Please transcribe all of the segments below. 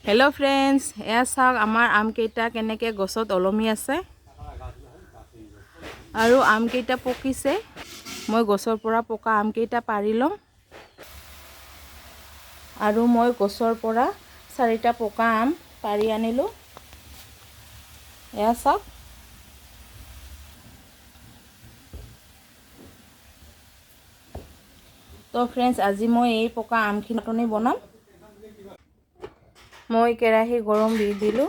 Hello friends एया चाওক आमार आम केइटा केनेके गছত ओलमी आछे आरो आम केइटा पकिसे মই গছৰ পৰা পকা आम केइटा पारि লম आरो মই গছৰ পৰা 4টা পকা आम पारि आनिलो एया चाওক तो फ्रेंड्स আজি মই এই পকা আমখিনি চাটনি বনাম মই কেৰাহী গৰম দি দিলো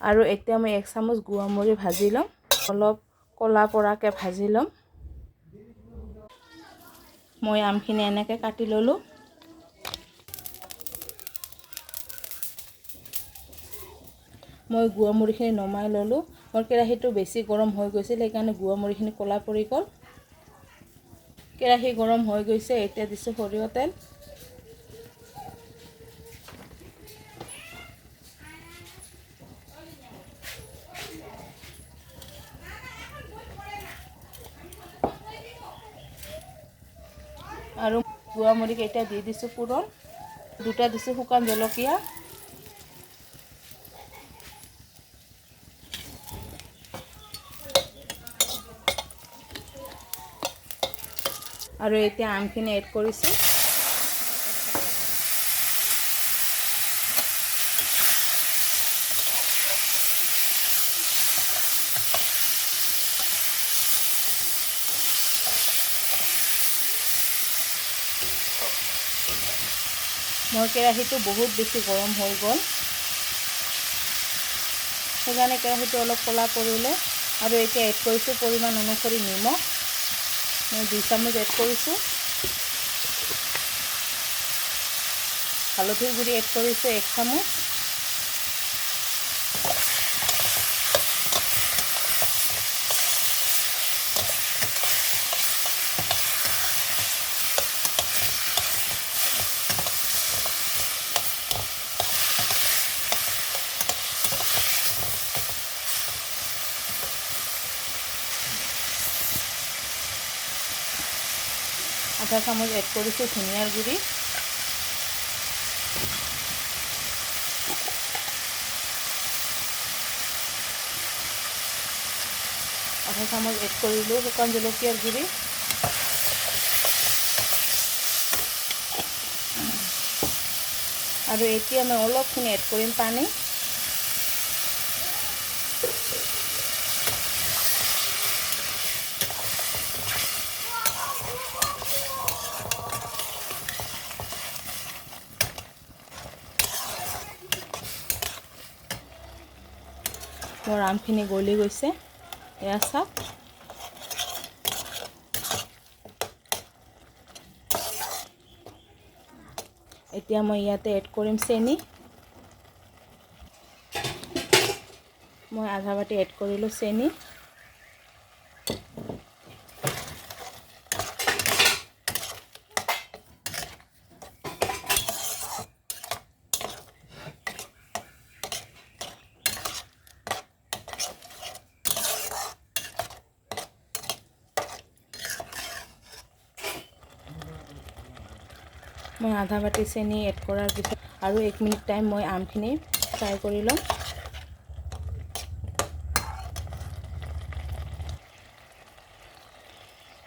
আৰু এতিয়া মই 1 চামুচ গুৱামুৰি ভাজি লম অলপ কলা পৰাকে ভাজি লম মই আমখিনি এনেকে কাটি ললো মই গুৱামুৰিখিনি নমাই ললো মোৰ কেৰাহীটো বেছি গৰম হৈ গৈছিল সেইকাৰণে গুৱামুৰিখিনি কলা পৰি গল কেৰাহী গৰম হৈ গৈছে এতিয়া দিছো সৰিয়হ তেল আৰু গুৱামুৰি কেইটা দি দিছো পুৰণ দুটা দিছো শুকান জলকীয়া আৰু এতিয়া আমখিনি এড কৰিছো মোৰ কেৰাহীটো বহুত বেছি গৰম হৈ গল সেইকাৰণে কেৰাহীটো অলপ কলা পৰিলে আৰু এতিয়া এড কৰিছো পৰিমাণ অনুসৰি নিমখ মই 2 চামুচ এড কৰিছো হালধিৰ গুড়ি এড কৰিছো 1 চামুচ आधा चामच एड करिছো ধনিয়াৰ গুড়ি आधा चामच एड কৰিলো শুকান জলকীয়াৰ গুড়ি আৰু এতিয়া মই অলপখিনি এড কৰিম পানী মোৰ আমখিনি গলি গৈছে এয়া চাওক এতিয়া মই ইয়াতে এড কৰিম চেনি মই আধা বাটি এড কৰিলো চেনি মই আধা বাটি চেনি এড কৰাৰ পিছত আৰু 1 মিনিট টাইম মই আমখিনি ফ্ৰাই কৰি লম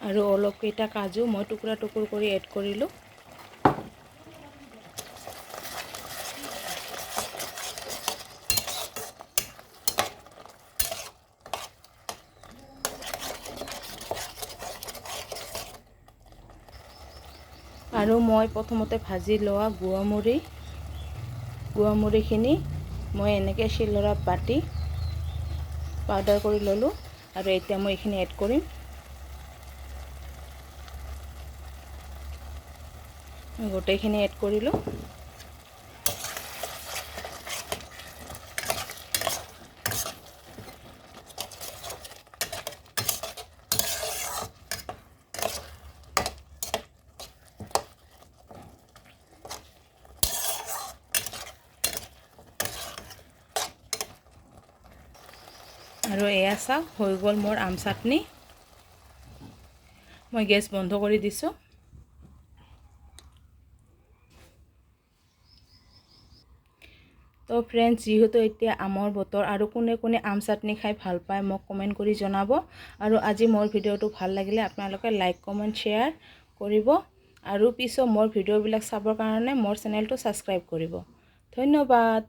আৰু অলপ কেইটা কাজু মই টুকুৰা টুকুৰ কৰি এড কৰিলো আৰু মই প্ৰথমতে ভাজি লোৱা গুৱামুৰিখিনি মই এনেকৈ শিলৰত বাটি পাউডাৰ কৰি ললো আৰু এতিয়া মই এইখিনি এড কৰিম গোটেইখিনি এড কৰিলো আৰু এয়া চাওক হৈ গল মোৰ আম চাটনি মই গেছ বন্ধ কৰি দিছো। তো ফ্ৰেণ্ডছ, যিহেতু এতিয়া আমৰ বতৰ আৰু কোনে কোনে আম চাটনি খাই ভাল পায় মোক কমেণ্ট কৰি জনাব। আৰু আজি মোৰ ভিডিঅ'টো ভাল লাগিলে আপোনালোকে লাইক কমেণ্ট শ্বেয়াৰ কৰিব আৰু পিছত মোৰ ভিডিঅ'বিলাক চাবৰ কাৰণে মোৰ চেনেলটো ছাবস্ক্ৰাইব কৰিব। ধন্যবাদ।